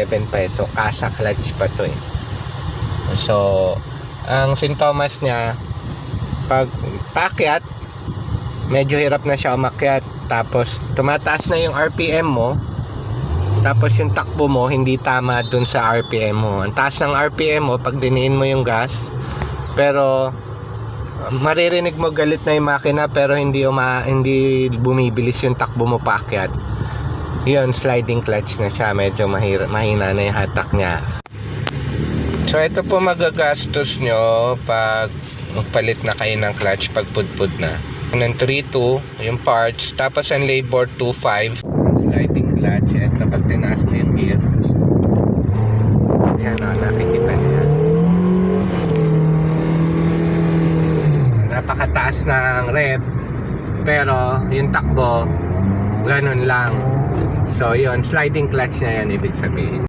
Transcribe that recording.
7 peso, kasa clutch pa to eh. So ang sintomas niya, pag paakyat medyo hirap na siya umakyat, tapos tumataas na yung RPM mo, tapos yung takbo mo hindi tama dun sa RPM mo. Ang taas ng RPM mo pag diniin mo yung gas, pero maririnig mo galit na yung makina, pero hindi bumibilis yung takbo mo paakyat. Yun, sliding clutch na siya, medyo mahina na yung hatak niya. So ito po magagastos nyo pag magpalit na kayo ng clutch pag pudpud na. Ng 3.2 yung parts, tapos ang labor 2.5. Sliding clutch, ito pag tinaas mo yung gear, yan o, nakikita niya. Napakataas ng rev, pero yung takbo ganun lang. So yun, sliding clutch na yan ibig sabihin.